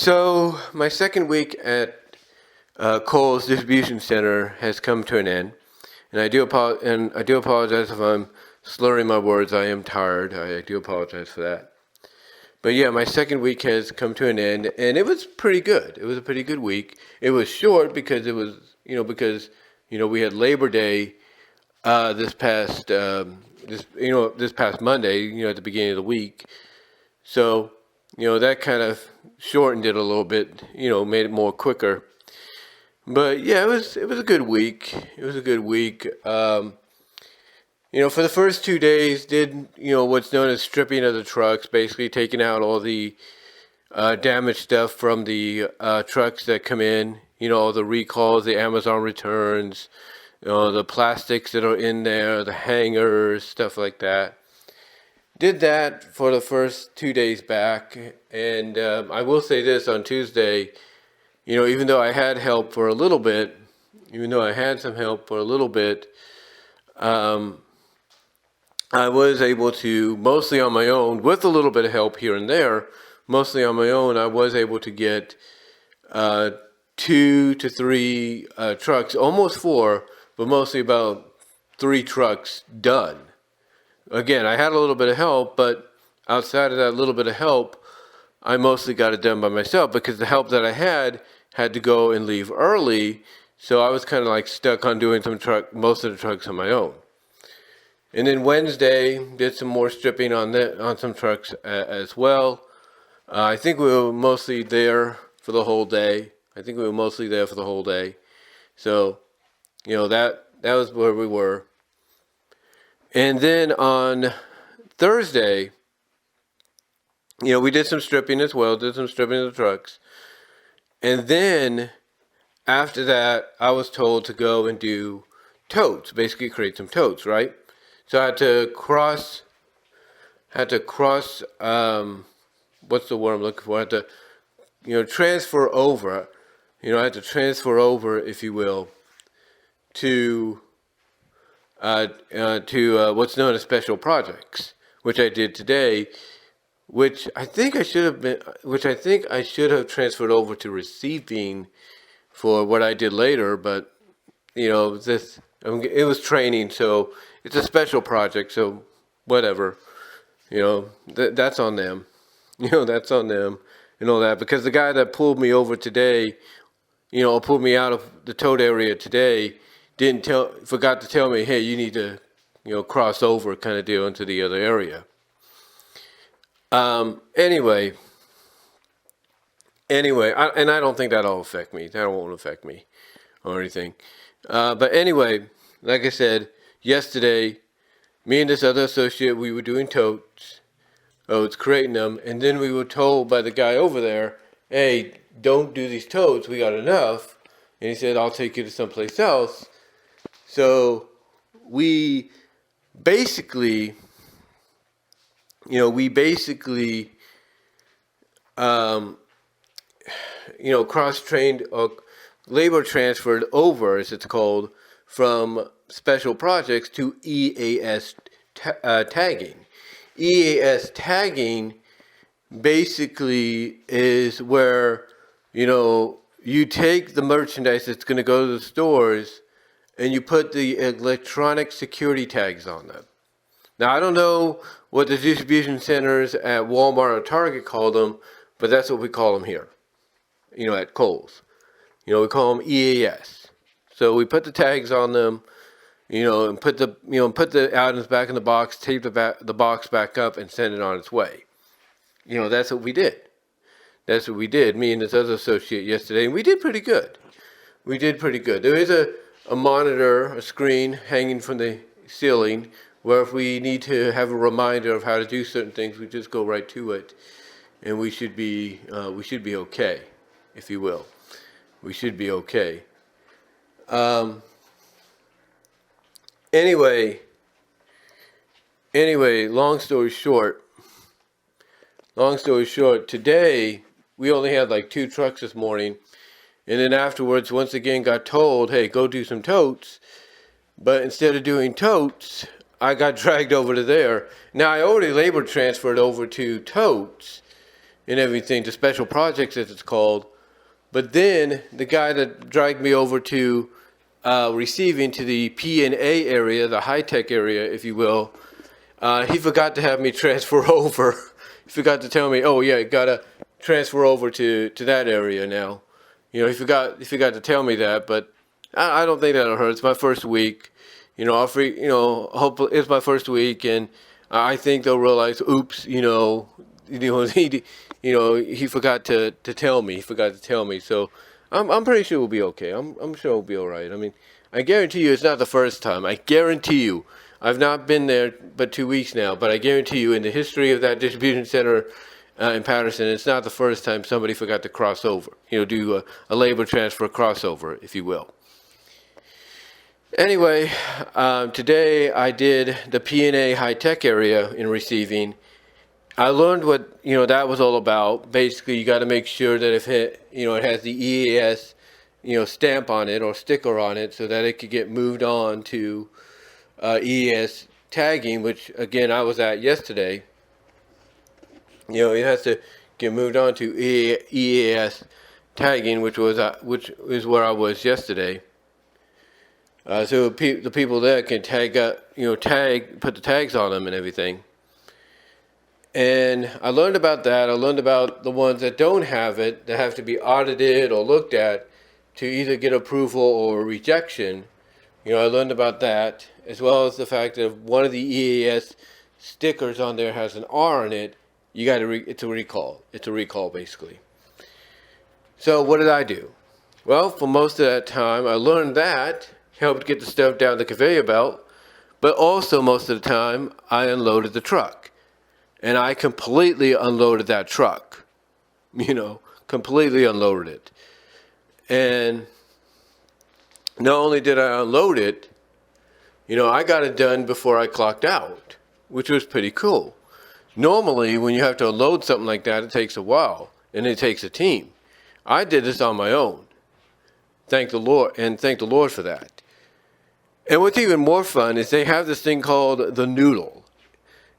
So my second week at Kohl's distribution center has come to an end, and I do apologize if I'm slurring my words. I am tired. I do apologize for that. But yeah, my second week has come to an end, and it was pretty good. It was a pretty good week. It was short because we had Labor Day this past Monday, at the beginning of the week. So, that kind of shortened it a little bit, made it more quicker. But yeah, it was a good week. It was a good week. For the first 2 days, did what's known as stripping of the trucks, basically taking out all the damaged stuff from the trucks that come in. All the recalls, the Amazon returns, the plastics that are in there, the hangers, stuff like that. Did that for the first 2 days back, and I will say this: on Tuesday, even though I had help for a little bit, I was able to, mostly on my own, with a little bit of help here and there, mostly on my own, I was able to get 2 to 3 trucks, almost 4, but mostly about 3 trucks done. Again, I had a little bit of help, but outside of that little bit of help, I mostly got it done by myself because the help that I had to go and leave early, so I was kind of like stuck on doing most of the trucks on my own. And then Wednesday, did some more stripping on some trucks as well. I think we were mostly there for the whole day. So, that was where we were. And then on Thursday, we did some stripping as well, did some stripping of the trucks. And then after that, I was told to go and do totes, basically create some totes, right? So I had to cross, what's the word I'm looking for? I had to, transfer over, if you will, to what's known as special projects, which I did today, which I think I should have transferred over to receiving for what I did later, but it was training, so it's a special project, so whatever, that's on them, that's on them and all that, because the guy that pulled me over today, pulled me out of the tote area today, forgot to tell me, hey, you need to, cross over kind of deal into the other area. Anyway, and I don't think that'll affect me. That won't affect me or anything. But anyway, like I said, yesterday, me and this other associate, we were doing totes. It's creating them. And then we were told by the guy over there, hey, don't do these totes. We got enough. And he said, I'll take you to someplace else. So we basically cross-trained or labor transferred over, as it's called, from special projects to EAS tagging. EAS tagging basically is where, you take the merchandise that's going to go to the stores and you put the electronic security tags on them. Now, I don't know what the distribution centers at Walmart or Target call them, but that's what we call them here, at Kohl's. We call them EAS. So we put the tags on them, and put the items back in the box, tape the box back up, and send it on its way. That's what we did. Me and this other associate yesterday, and we did pretty good. There is a monitor, a screen hanging from the ceiling, where if we need to have a reminder of how to do certain things, we just go right to it, and we should be okay, if you will. We should be okay. Anyway, long story short, today we only had like 2 trucks this morning, and then afterwards, once again, got told, hey, go do some totes. But instead of doing totes, I got dragged over to there. Now, I already labor transferred over to totes, and everything, to special projects as it's called. But then the guy that dragged me over to receiving to the P&A area, the high-tech area, if you will, he forgot to have me transfer over. He forgot to tell me, oh yeah, you gotta transfer over to that area now. He forgot to tell me that, but I don't think that'll hurt. It's my first week. Hopefully it's my first week, and I think they'll realize, oops, he forgot to tell me. He forgot to tell me. So I'm pretty sure we'll be okay. I'm sure we'll be all right. I mean, I guarantee you it's not the first time. I guarantee you. I've not been there but 2 weeks now, but I guarantee you in the history of that distribution center in Patterson, it's not the first time somebody forgot to cross over, do a labor transfer crossover, if you will. Anyway, today I did the P&A high-tech area in receiving. I learned what, that was all about. Basically, you got to make sure that if it has the EAS, stamp on it or sticker on it so that it could get moved on to EAS tagging, which again I was at yesterday. It has to get moved on to EAS tagging, which is where I was yesterday. So the people there can put the tags on them and everything. And I learned about that. I learned about the ones that don't have it, that have to be audited or looked at to either get approval or rejection. I learned about that, as well as the fact that if one of the EAS stickers on there has an R on it, it's a recall. It's a recall, basically. So what did I do? Well, for most of that time, I learned that, helped get the stuff down the conveyor belt, but also most of the time, I unloaded the truck. And I completely unloaded that truck. Completely unloaded it. And not only did I unload it, I got it done before I clocked out, which was pretty cool. Normally, when you have to unload something like that, it takes a while, and it takes a team. I did this on my own. Thank the Lord for that. And what's even more fun is they have this thing called the noodle.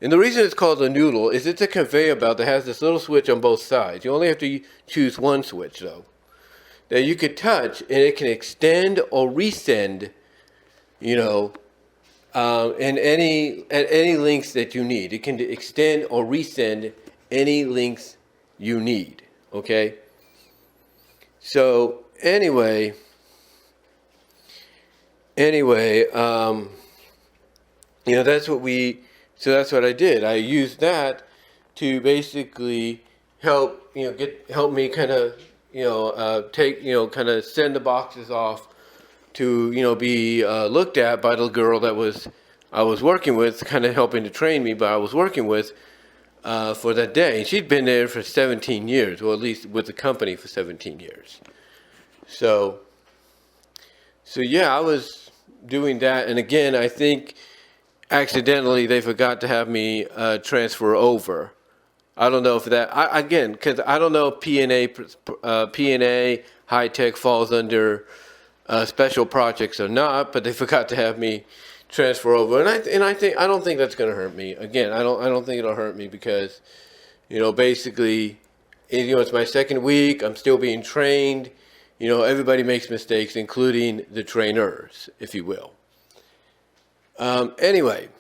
And the reason it's called the noodle is it's a conveyor belt that has this little switch on both sides. You only have to choose one switch, though, that you could touch, and it can extend or resend, at any links that you need. It can extend or resend any links you need. Okay. So anyway, that's what I did. I used that to basically help me kind of send the boxes off to be looked at by the girl that I was working with, kind of helping to train me, but I was working with for that day. And she'd been there for 17 years, or at least with the company for 17 years. So yeah, I was doing that, and again, I think accidentally they forgot to have me transfer over. I don't know if that, because I don't know if P&A high-tech falls under special projects or not, but they forgot to have me transfer over. And I don't think that's going to hurt me. Again, I don't think it'll hurt me because, basically, it's my second week. I'm still being trained. Everybody makes mistakes, including the trainers, if you will. Anyway,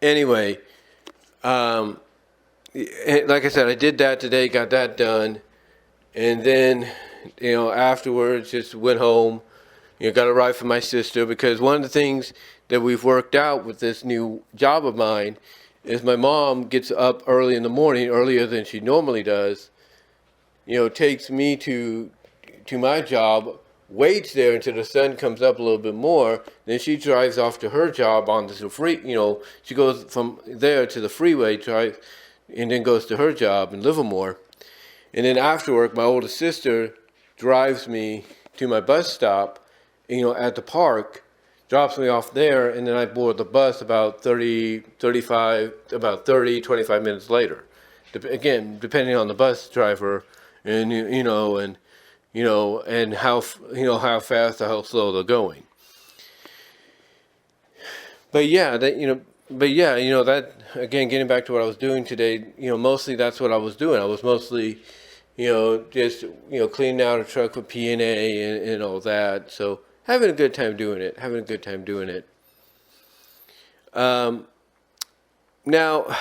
like I said, I did that today, got that done, and then, afterwards, just went home. Got a ride from my sister, because one of the things that we've worked out with this new job of mine is my mom gets up early in the morning, earlier than she normally does. Takes me to my job, waits there until the sun comes up a little bit more, then she drives off to her job on the free, she goes from there to the freeway, drives, and then goes to her job in Livermore. And then after work, my older sister drives me to my bus stop, at the park, drops me off there, and then I board the bus about 25 minutes later. Again, depending on the bus driver, and and how fast or how slow they're going. But yeah, but yeah, that again, getting back to what I was doing today, mostly that's what I was doing. I was mostly, just cleaning out a truck with P&A and all that. So having a good time doing it. Having a good time doing it. Now,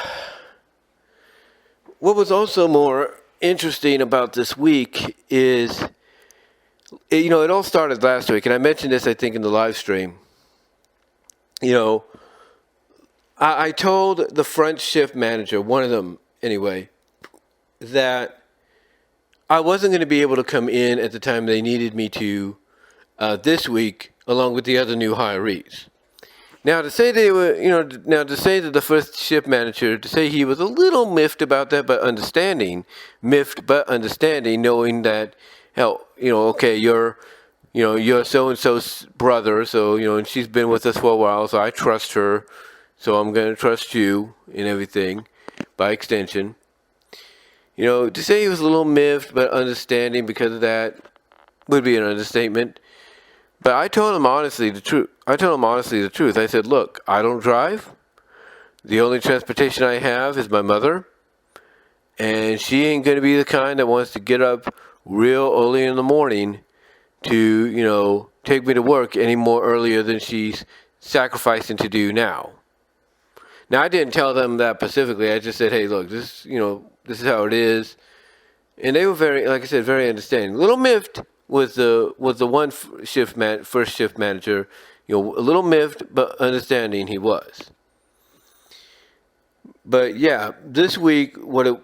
what was also more interesting about this week is, it all started last week, and I mentioned this, I think, in the live stream. I told the front shift manager, one of them anyway, that I wasn't going to be able to come in at the time they needed me to this week, along with the other new hirees. Now, to say they were, to say that the first shift manager, to say he was a little miffed about that, but understanding, knowing that, hell, okay, you're so-and-so's brother, so, and she's been with us for a while, so I trust her, so I'm going to trust you and everything, by extension. To say he was a little miffed, but understanding because of that would be an understatement. But I told him honestly the truth. I said, look, I don't drive. The only transportation I have is my mother. And she ain't going to be the kind that wants to get up real early in the morning to, take me to work any more earlier than she's sacrificing to do now. Now, I didn't tell them that specifically. I just said, hey, look, this is how it is. And they were very, like I said, very understanding. A little miffed with the first shift manager, a little miffed, but understanding he was. But yeah, this week, the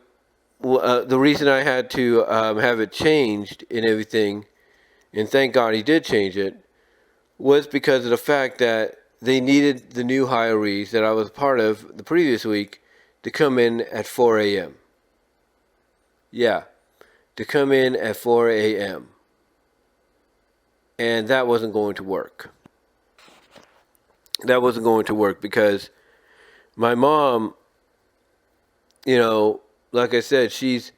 reason I had to have it changed and everything, and thank God he did change it, was because of the fact that they needed the new hirees that I was part of the previous week to come in at 4 a.m. Yeah, to come in at 4 a.m. And that wasn't going to work. That wasn't going to work because my mom, like I said, she's,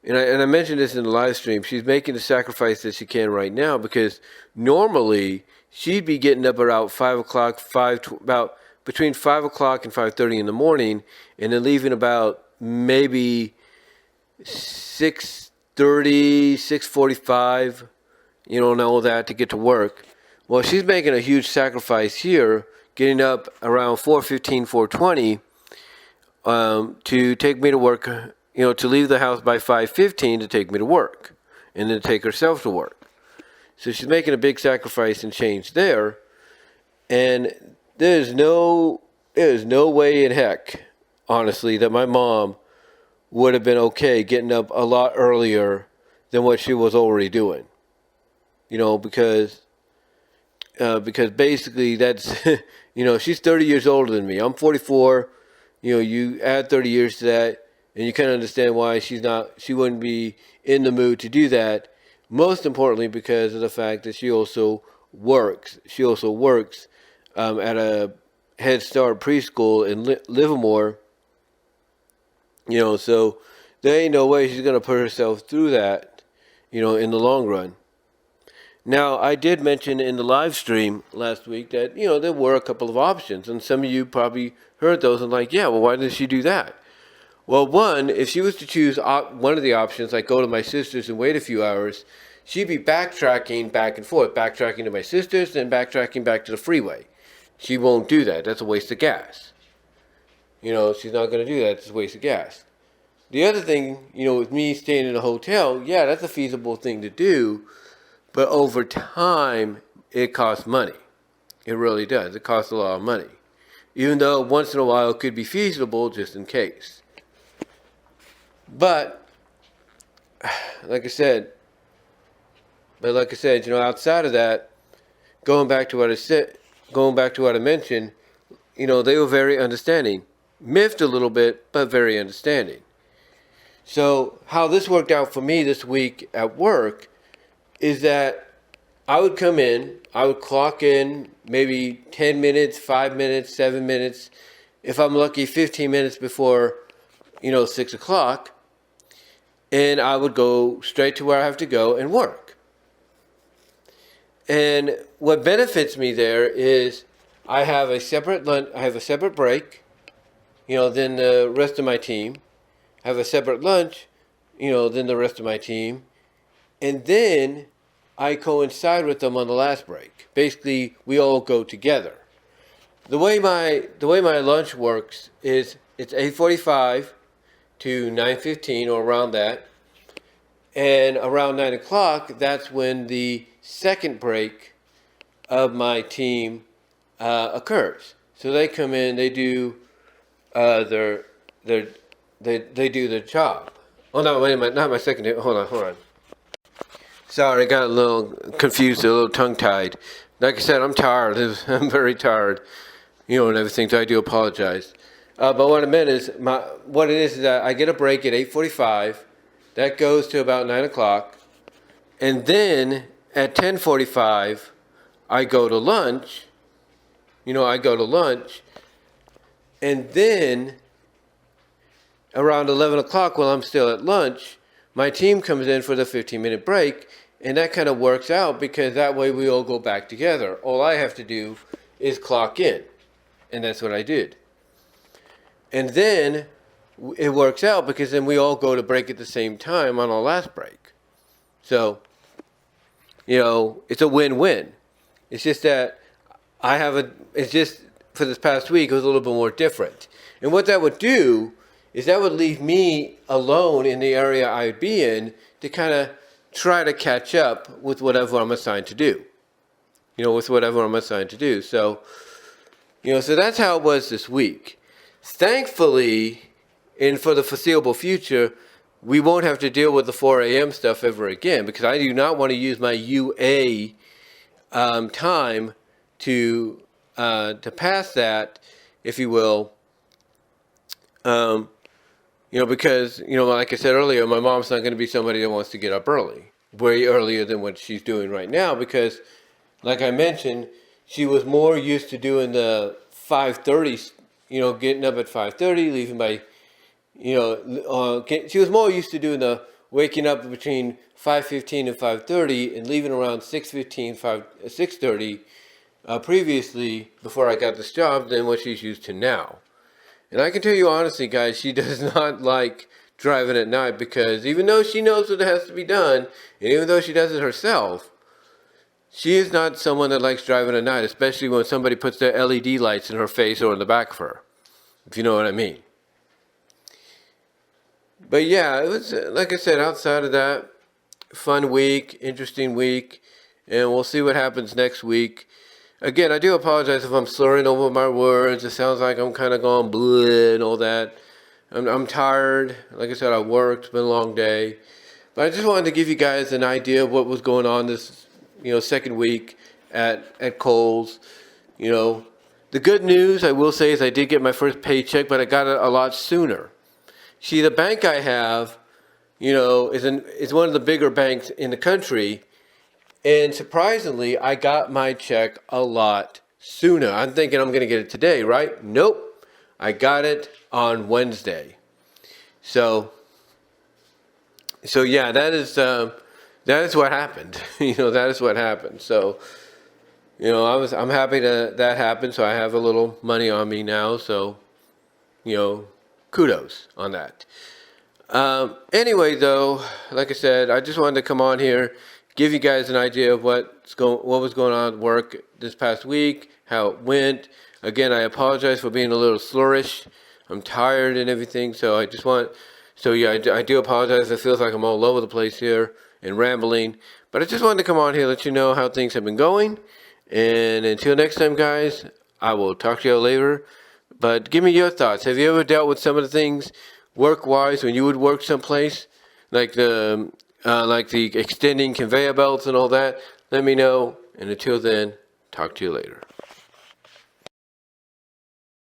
and I mentioned this in the live stream, she's making the sacrifice that she can right now because normally she'd be getting up around 5 o'clock, about between 5 o'clock and 5:30 in the morning, and then leaving about maybe 6:30, 6:45, and all that to get to work. Well, she's making a huge sacrifice here, getting up around 4:15, 4:20, to take me to work, to leave the house by 5:15 to take me to work, and then take herself to work. So she's making a big sacrifice and change there, and there's no way in heck, honestly, that my mom would have been okay getting up a lot earlier than what she was already doing. Because basically that's, she's 30 years older than me. I'm 44. You add 30 years to that, and you kind of understand why she wouldn't be in the mood to do that. Most importantly, because of the fact that she also works. She also works at a Head Start preschool in Livermore. So there ain't no way she's going to put herself through that, in the long run. Now, I did mention in the live stream last week that, there were a couple of options, and some of you probably heard those and like, yeah, well, why didn't she do that? Well, one, if she was to choose one of the options, like go to my sister's and wait a few hours, she'd be backtracking back and forth, backtracking to my sister's, then backtracking back to the freeway. She won't do that. That's a waste of gas. She's not going to do that. It's a waste of gas. The other thing, with me staying in a hotel, yeah, that's a feasible thing to do, but over time, it costs money. It really does. It costs a lot of money. Even though once in a while it could be feasible just in case. But, like I said, outside of that, going back to what I mentioned, they were very understanding. Miffed a little bit, but very understanding. So how this worked out for me this week at work is that I would come in, I would clock in maybe 10 minutes, 5 minutes, 7 minutes, if I'm lucky 15 minutes before, 6 o'clock, and I would go straight to where I have to go and work. And what benefits me there is I have a separate lunch. I have a separate break, than the rest of my team. I have a separate lunch, than the rest of my team, and then I coincide with them on the last break. Basically, we all go together. The way my lunch works is it's 8:45 to 9:15 or around that, and around 9 o'clock, that's when the second break of my team occurs. So they come in, they do their they do their job. Oh no, wait a minute, not my second. Hold on. Sorry, I got a little confused, a little tongue-tied. Like I said, I'm tired. I'm very tired, and everything. So I do apologize. But what I meant is, what it is that I get a break at 8:45. That goes to about 9 o'clock, and then at 10:45, I go to lunch. I go to lunch, and then around 11 o'clock, while I'm still at lunch, my team comes in for the 15-minute break, and that kind of works out because that way we all go back together. All I have to do is clock in, and that's what I did. And then it works out because then we all go to break at the same time on our last break. So, it's a win-win. It's just that it's just for this past week, it was a little bit more different. And what that would do is that would leave me alone in the area I'd be in to kind of try to catch up with whatever I'm assigned to do. So, so that's how it was this week. Thankfully, and for the foreseeable future, we won't have to deal with the 4 a.m. stuff ever again, because I do not want to use my UA time to pass that, if you will. Because, like I said earlier, my mom's not going to be somebody that wants to get up early, way earlier than what she's doing right now, because, like I mentioned, she was more used to doing the 5:30, getting up at 5:30, leaving by, she was more used to doing the waking up between 5:15 and 5:30 and leaving around 6:15, 6:30 previously, before I got this job, than what she's used to now. And I can tell you honestly, guys, she does not like driving at night, because even though she knows what has to be done, and even though she does it herself, she is not someone that likes driving at night, especially when somebody puts their LED lights in her face or in the back of her, if you know what I mean. But yeah, it was, like I said, outside of that, fun week, interesting week, and we'll see what happens next week. Again, I do apologize if I'm slurring over my words. It sounds like I'm kind of going bleh and all that. I'm tired. Like I said, I worked. It's been a long day. But I just wanted to give you guys an idea of what was going on this, second week at Kohl's. The good news, I will say, is I did get my first paycheck, but I got it a lot sooner. See, the bank I have, is one of the bigger banks in the country. And surprisingly, I got my check a lot sooner. I'm thinking I'm going to get it today, right? Nope. I got it on Wednesday. So yeah, that is what happened. That is what happened. So, I'm happy that happened. So I have a little money on me now. So, kudos on that. Anyway, though, like I said, I just wanted to come on here, give you guys an idea of what was going on at work this past week, how it went. Again, I apologize for being a little slurish. I'm tired and everything, so I do apologize. It feels like I'm all over the place here and rambling. But I just wanted to come on here, let you know how things have been going. And until next time, guys, I will talk to you later. But give me your thoughts. Have you ever dealt with some of the things work-wise when you would work someplace, like the extending conveyor belts and all that? Let me know. And until then, talk to you later.